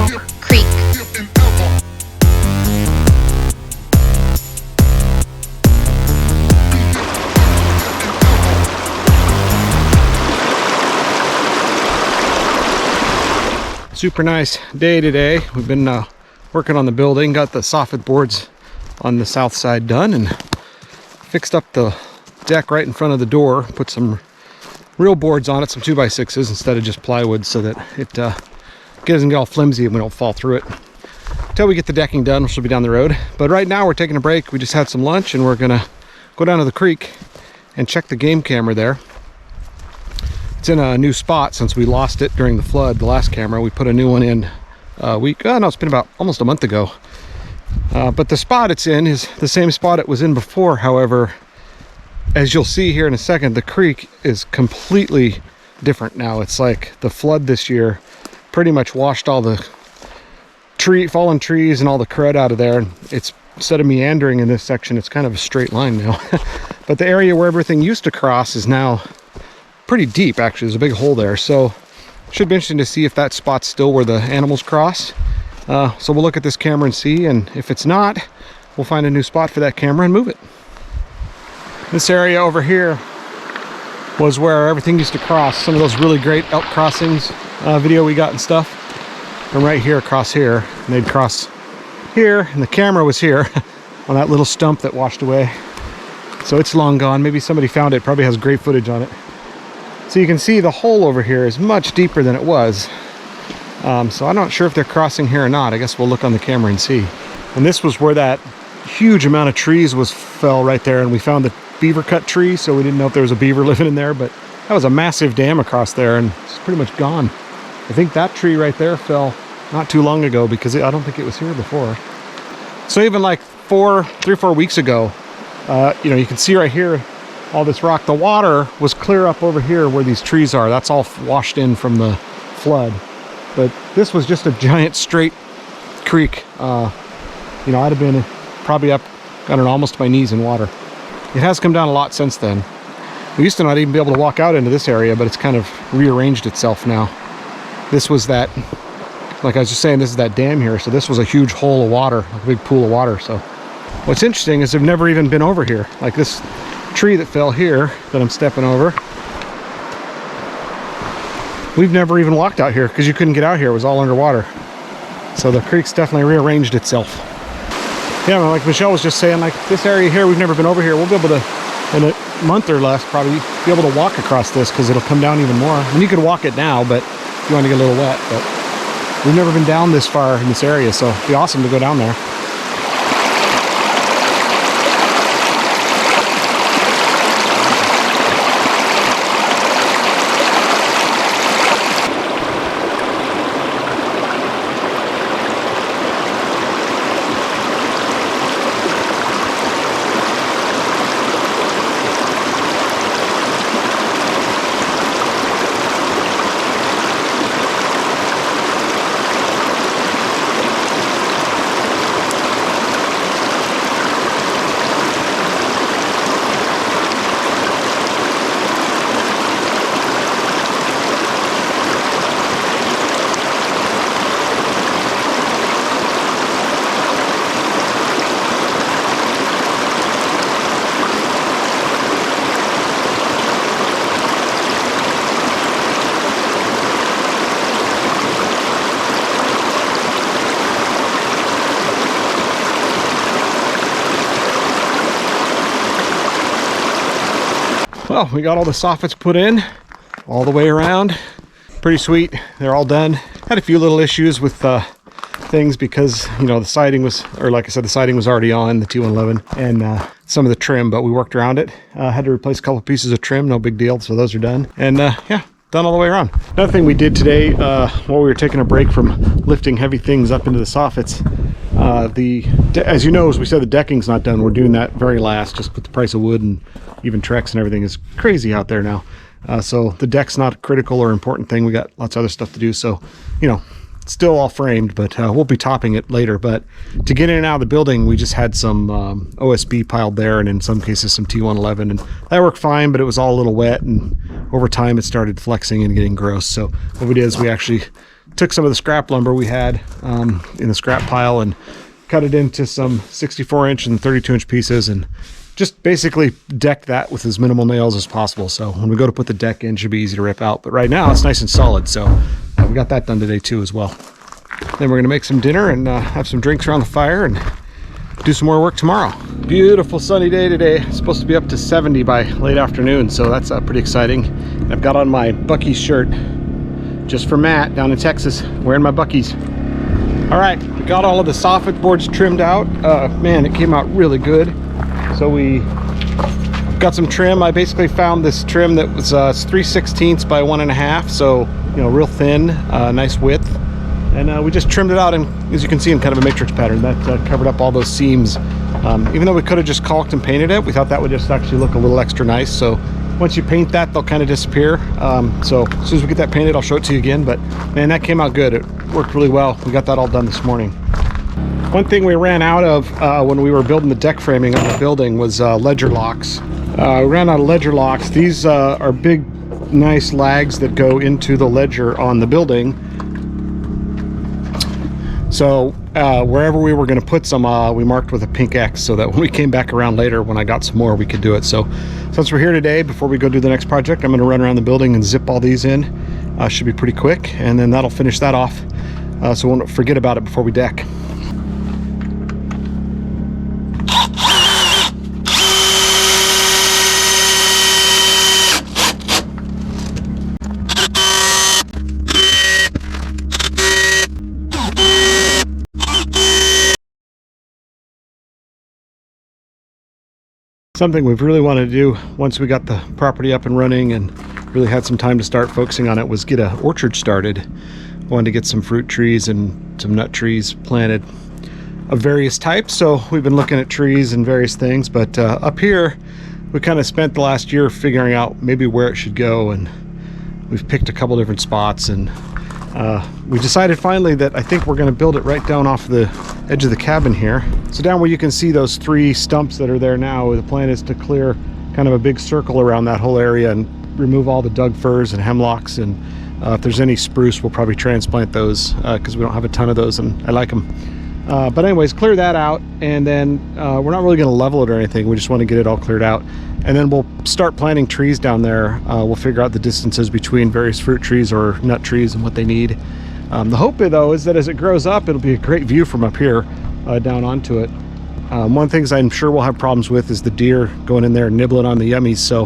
Mill Creek. Super nice day today. We've been working on the building, got the soffit boards on the south side done, and fixed up the deck right in front of the door, put some real boards on it, some 2x6s instead of just plywood, so that it doesn't get all flimsy and we don't fall through it. Until we get the decking done, which will be down the road. But right now we're taking a break. We just had some lunch and we're gonna go down to the creek and check the game camera there. It's in a new spot since we lost it during the flood, the last camera. We put a new one in it's been about almost a month ago. But the spot it's in is the same spot it was in before. However, as you'll see here in a second, the creek is completely different now. It's like the flood this year pretty much washed all the fallen trees and all the crud out of there. And it's, instead of meandering in this section, it's kind of a straight line now. But the area where everything used to cross is now pretty deep. Actually, there's a big hole there, so should be interesting to see if that spot's still where the animals cross. So we'll look at this camera and see, and if it's not, we'll find a new spot for that camera and move it. This area over here was where everything used to cross. Some of those really great elk crossings video we got and stuff. And right here across here, and they'd cross here, and the camera was here on that little stump that washed away. So it's long gone. Maybe somebody found it. Probably has great footage on it. So you can see the hole over here is much deeper than it was. So I'm not sure if they're crossing here or not. I guess we'll look on the camera and see. And this was where that huge amount of trees fell right there, and we found the beaver cut tree, so we didn't know if there was a beaver living in there, but that was a massive dam across there and it's pretty much gone. I think that tree right there fell not too long ago because I don't think it was here before. So even like 3 or 4 weeks ago, you can see right here all this rock. The water was clear up over here where these trees are. That's all washed in from the flood. But this was just a giant straight creek. I'd have been probably up, almost to my knees in water. It has come down a lot since then. We used to not even be able to walk out into this area, but it's kind of rearranged itself now. This was that, like I was just saying, this is that dam here. So this was a huge hole of water, like a big pool of water. So what's interesting is I've never even been over here. Like this tree that fell here that I'm stepping over, we've never even walked out here because you couldn't get out here. It was all underwater. So the creek's definitely rearranged itself. Yeah, like Michelle was just saying, like this area here, we've never been over here. We'll be able to, in a month or less, probably be able to walk across this because it'll come down even more. I mean, you could walk it now, but if you want to get a little wet, but we've never been down this far in this area, so it'd be awesome to go down there. Well, we got all the soffits put in all the way around. Pretty sweet. They're all done. Had a few little issues with things because, the siding was, or like I said, the siding was already on the T111 and some of the trim, but we worked around it. Had to replace a couple pieces of trim, no big deal. So those are done. And yeah, done all the way around. Another thing we did today while we were taking a break from lifting heavy things up into the soffits, as you know, as we said, the decking's not done. We're doing that very last, just with the price of wood and even Trex and everything is crazy out there now. So the deck's not a critical or important thing. We got lots of other stuff to do. So, it's still all framed, but we'll be topping it later. But to get in and out of the building, we just had some OSB piled there, and in some cases some T111, and that worked fine, but it was all a little wet, and over time it started flexing and getting gross. So what we did is we actually took some of the scrap lumber we had in the scrap pile and cut it into some 64-inch and 32-inch pieces, and just basically decked that with as minimal nails as possible. So when we go to put the deck in, it should be easy to rip out. But right now it's nice and solid, so we got that done today too as well. Then we're gonna make some dinner and have some drinks around the fire and do some more work tomorrow. Beautiful sunny day today. It's supposed to be up to 70 by late afternoon, so that's pretty exciting. And I've got on my Buc-ee's shirt just for Matt down in Texas, wearing my Buc-ee's. All right, we got all of the soffit boards trimmed out. Man, it came out really good. So we got some trim. I basically found this trim that was 3/16 by 1.5, so you know, real thin, nice width. And we just trimmed it out, and as you can see, in kind of a matrix pattern that covered up all those seams. Even though we could have just caulked and painted it, we thought that would just actually look a little extra nice. So once you paint that, they'll kind of disappear. So as soon as we get that painted, I'll show it to you again. But man, that came out good. It worked really well. We got that all done this morning. One thing we ran out of when we were building the deck framing on the building was ledger locks. We ran out of ledger locks. These are big, nice lags that go into the ledger on the building. So wherever we were going to put some, we marked with a pink X so that when we came back around later, when I got some more, we could do it. So since we're here today, before we go do the next project, I'm going to run around the building and zip all these in. Should be pretty quick, and then that'll finish that off, so we won't forget about it before we deck. Something we've really wanted to do once we got the property up and running and really had some time to start focusing on it was get an orchard started. Wanted to get some fruit trees and some nut trees planted of various types. So we've been looking at trees and various things, but up here we kind of spent the last year figuring out maybe where it should go, and we've picked a couple different spots, and we decided finally that I think we're going to build it right down off the edge of the cabin here. So down where you can see those 3 stumps that are there now, the plan is to clear kind of a big circle around that whole area and remove all the dug firs and hemlocks, and if there's any spruce, we'll probably transplant those because we don't have a ton of those and I like them. But anyways, clear that out, and then we're not really going to level it or anything. We just want to get it all cleared out, and then we'll start planting trees down there. We'll figure out the distances between various fruit trees or nut trees and what they need. The hope though is that as it grows up, it'll be a great view from up here down onto it. One of the things I'm sure we'll have problems with is the deer going in there and nibbling on the yummies. So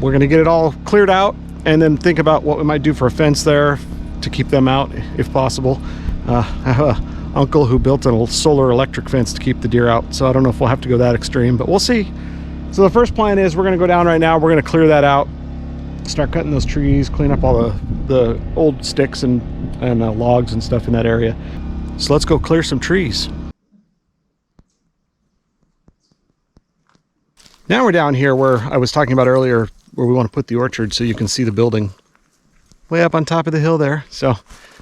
we're going to get it all cleared out and then think about what we might do for a fence there to keep them out if possible. I have an uncle who built a solar electric fence to keep the deer out, so I don't know if we'll have to go that extreme, but we'll see. So the first plan is we're going to go down right now, we're going to clear that out, start cutting those trees, clean up all the old sticks and logs and stuff in that area. So let's go clear some trees. Now we're down here where I was talking about earlier, where we want to put the orchard, so you can see the building way up on top of the hill there. So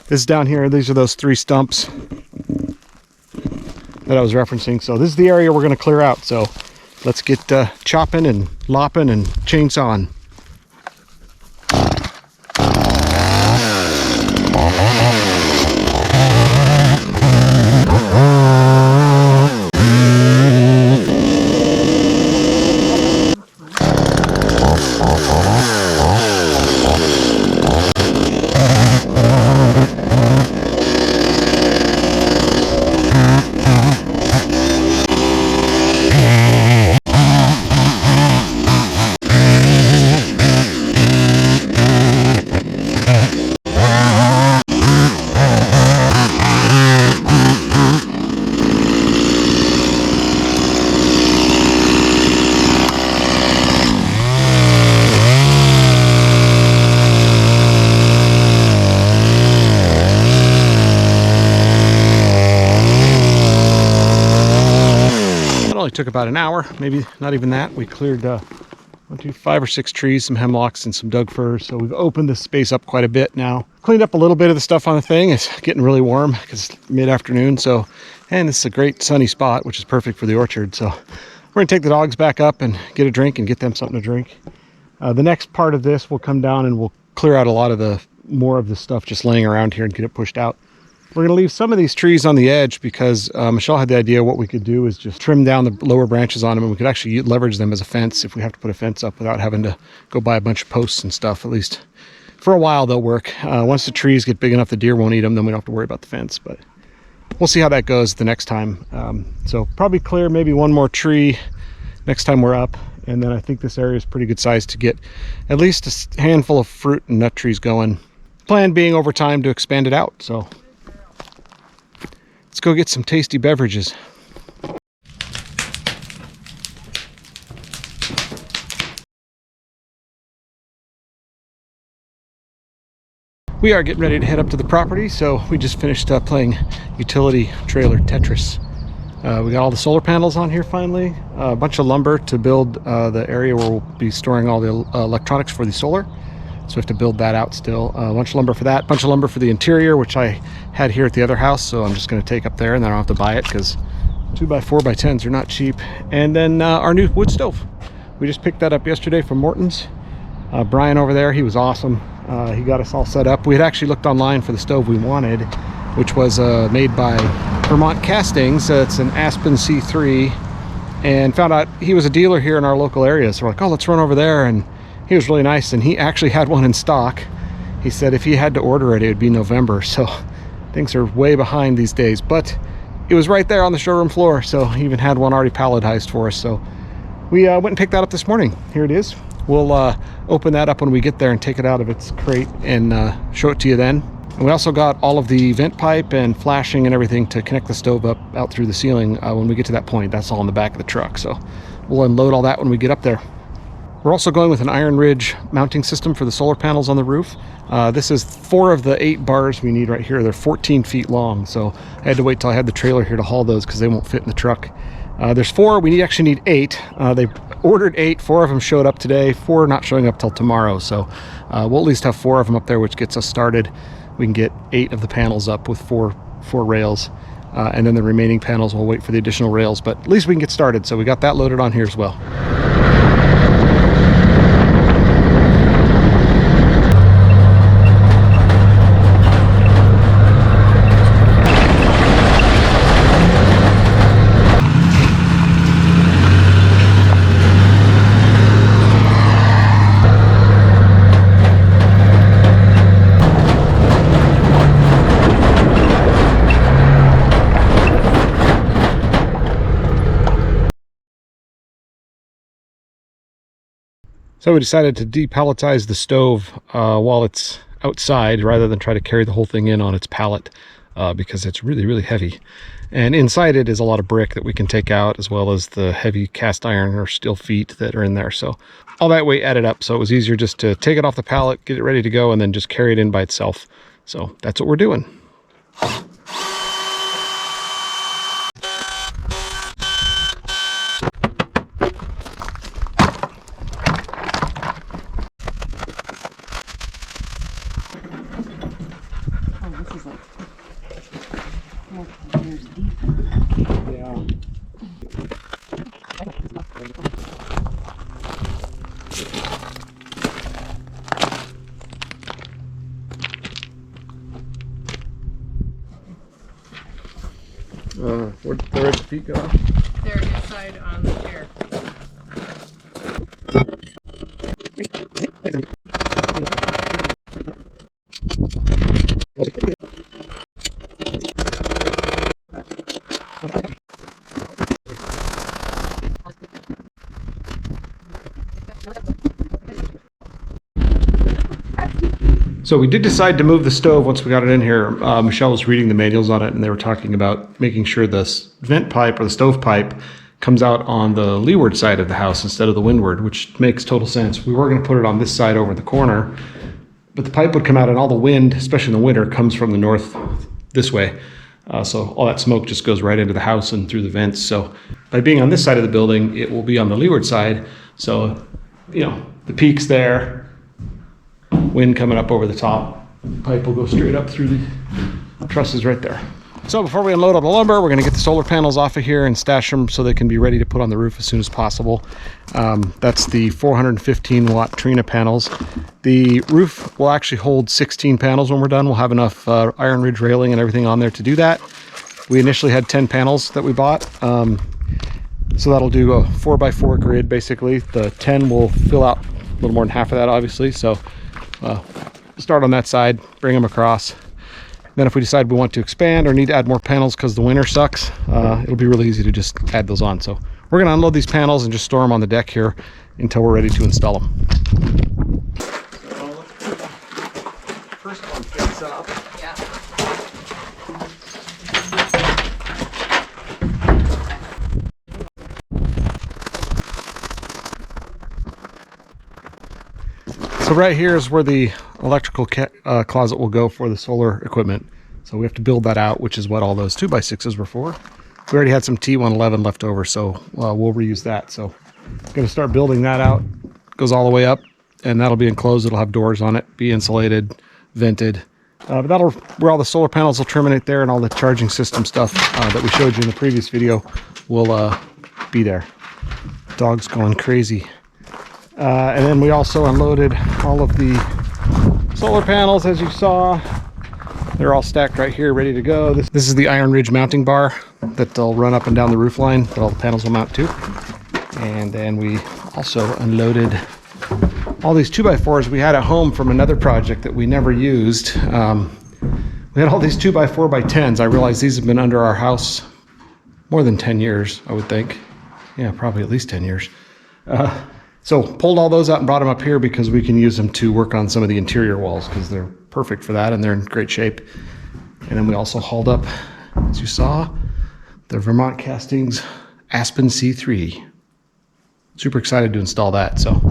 this is down here. These are those 3 stumps that I was referencing. So this is the area we're going to clear out. So let's get chopping and lopping and chainsawing. Took about an hour, maybe not even that. We cleared 5 or 6 trees, some hemlocks and some dug firs. So we've opened this space up quite a bit now. Cleaned up a little bit of the stuff on the thing. It's getting really warm because it's mid-afternoon. So, and this is a great sunny spot, which is perfect for the orchard. So we're gonna take the dogs back up and get a drink and get them something to drink. The next part of this will come down and we'll clear out a lot of the more of the stuff just laying around here and get it pushed out. We're going to leave some of these trees on the edge because Michelle had the idea what we could do is just trim down the lower branches on them, and we could actually leverage them as a fence if we have to put a fence up without having to go buy a bunch of posts and stuff. At least for a while they'll work. Once the trees get big enough the deer won't eat them, then we don't have to worry about the fence, but we'll see how that goes the next time. So probably clear maybe one more tree next time we're up, and then I think this area is pretty good size to get at least a handful of fruit and nut trees going. Plan being over time to expand it out. So let's go get some tasty beverages. We are getting ready to head up to the property, so we just finished playing utility trailer Tetris. We got all the solar panels on here finally, a bunch of lumber to build the area where we'll be storing all the electronics for the solar. So we have to build that out still. A bunch of lumber for that, a bunch of lumber for the interior, which I had here at the other house, so I'm just going to take up there and then I don't have to buy it because 2x4x10s are not cheap. And then our new wood stove. We just picked that up yesterday from Morton's. Brian over there, he was awesome. He got us all set up. We had actually looked online for the stove we wanted, which was made by Vermont Castings. It's an Aspen C3, and found out he was a dealer here in our local area. So we're like, oh, let's run over there. And he was really nice, and he actually had one in stock. He said if he had to order it, it would be November. So things are way behind these days, but it was right there on the showroom floor. So he even had one already palletized for us. So we went and picked that up this morning. Here it is. We'll open that up when we get there and take it out of its crate and show it to you then. And we also got all of the vent pipe and flashing and everything to connect the stove up out through the ceiling when we get to that point. That's all in the back of the truck. So we'll unload all that when we get up there. We're also going with an Iron Ridge mounting system for the solar panels on the roof. This is 4 of the 8 bars we need right here. They're 14 feet long. So I had to wait till I had the trailer here to haul those because they won't fit in the truck. There's 4. We actually need 8. They ordered 8. 4 of them showed up today. 4 not showing up till tomorrow. So we'll at least have 4 of them up there, which gets us started. We can get 8 of the panels up with 4 rails. And then the remaining panels, we'll wait for the additional rails. But at least we can get started. So we got that loaded on here as well. So we decided to depalletize the stove while it's outside rather than try to carry the whole thing in on its pallet because it's really, really heavy. And inside it is a lot of brick that we can take out, as well as the heavy cast iron or steel feet that are in there. So all that weight added up. So it was easier just to take it off the pallet, get it ready to go, and then just carry it in by itself. So that's what we're doing. Where'd the feet go? They're inside on the chair. So we did decide to move the stove once we got it in here. Michelle was reading the manuals on it, and they were talking about making sure the vent pipe or the stove pipe comes out on the leeward side of the house instead of the windward, which makes total sense. We were going to put it on this side over in the corner, but the pipe would come out and all the wind, especially in the winter, comes from the north this way. So all that smoke just goes right into the house and through the vents. So by being on this side of the building, it will be on the leeward side. So, you know, the peak's there, wind coming up over the top, pipe will go straight up through the trusses right there. So before we unload all the lumber, we're going to get the solar panels off of here and stash them so they can be ready to put on the roof as soon as possible. That's the 415 watt Trina panels. The roof will actually hold 16 panels when we're done. We'll have enough iron ridge railing and everything on there to do that. We initially had 10 panels that we bought. So that'll do a 4x4 grid basically. The 10 will fill out a little more than half of that obviously. So start on that side, bring them across. Then if we decide we want to expand or need to add more panels because the winter sucks, it'll be really easy to just add those on. So we're going to unload these panels and just store them on the deck here until we're ready to install them. First one fits up. Yeah. So right here is where the electrical closet will go for the solar equipment. So we have to build that out, which is what all those 2x6s were for. We already had some T111 left over, so we'll reuse that. So I'm going to start building that out. Goes all the way up, and that'll be enclosed. It'll have doors on it, be insulated, vented. But that'll where all the solar panels will terminate there, and all the charging system stuff that we showed you in the previous video will be there. Dog's going crazy. And then we also unloaded all of the solar panels, as you saw. They're all stacked right here, ready to go. This is the iron ridge mounting bar that they'll run up and down the roof line that all the panels will mount to. And then we also unloaded all these 2x4s we had at home from another project that we never used. We had all these 2x4x10s. I realized these have been under our house more than 10 years, I would think. Yeah, probably at least 10 years. So pulled all those out and brought them up here because we can use them to work on some of the interior walls because they're perfect for that and they're in great shape. And then we also hauled up, as you saw, the Vermont Castings Aspen C3. Super excited to install that. So.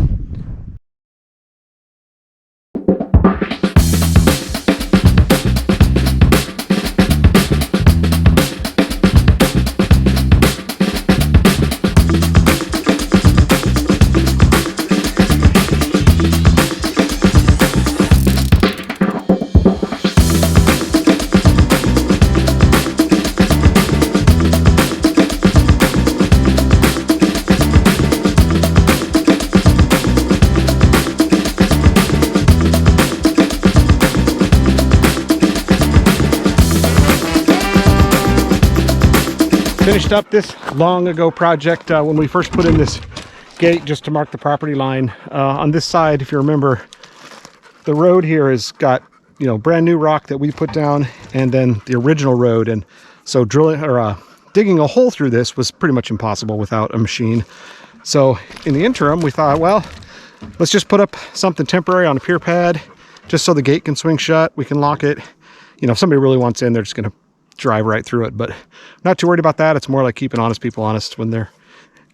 Finished up this long ago project when we first put in this gate just to mark the property line. On this side, if you remember, the road here has got, you know, brand new rock that we put down and then the original road. And so drilling or digging a hole through this was pretty much impossible without a machine. So in the interim, we thought, well, let's just put up something temporary on a pier pad just so the gate can swing shut. We can lock it. You know, if somebody really wants in, they're just going to drive right through it, but not too worried about that. It's more like keeping honest people honest. When they're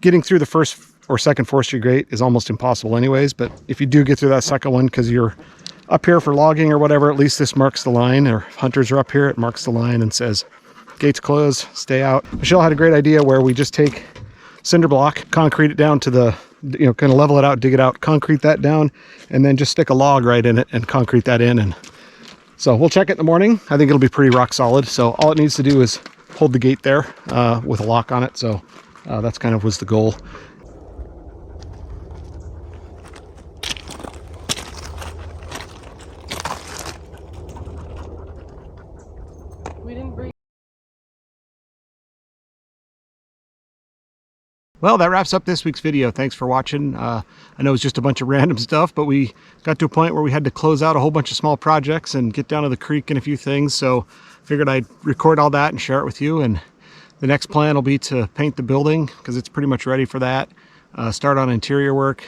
getting through the first or second forestry gate is almost impossible anyways, but if you do get through that second one because you're up here for logging or whatever, at least this marks the line, or hunters are up here, it marks the line and says gates closed, stay out. Michelle had a great idea where we just take cinder block, concrete it down to the, you know, kind of level it out, dig it out, concrete that down, and then just stick a log right in it and concrete that in. And so we'll check it in the morning. I think it'll be pretty rock solid. So all it needs to do is hold the gate there with a lock on it. So that's kind of was the goal. We didn't bring. Well, that wraps up this week's video. Thanks for watching. I know it's just a bunch of random stuff, but we got to a point where we had to close out a whole bunch of small projects and get down to the creek and a few things. So figured I'd record all that and share it with you. And the next plan will be to paint the building because it's pretty much ready for that. Start on interior work.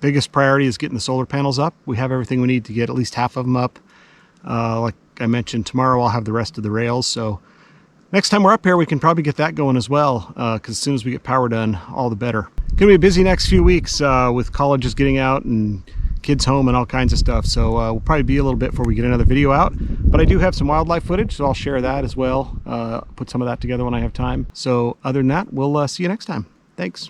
Biggest priority is getting the solar panels up. We have everything we need to get at least half of them up. Like I mentioned, tomorrow I'll have the rest of the rails. So next time we're up here, we can probably get that going as well, because as soon as we get power done, all the better. Gonna be a busy next few weeks with colleges getting out and kids home and all kinds of stuff. So we'll probably be a little bit before we get another video out. But I do have some wildlife footage, so I'll share that as well. Put some of that together when I have time. So other than that, we'll see you next time. Thanks.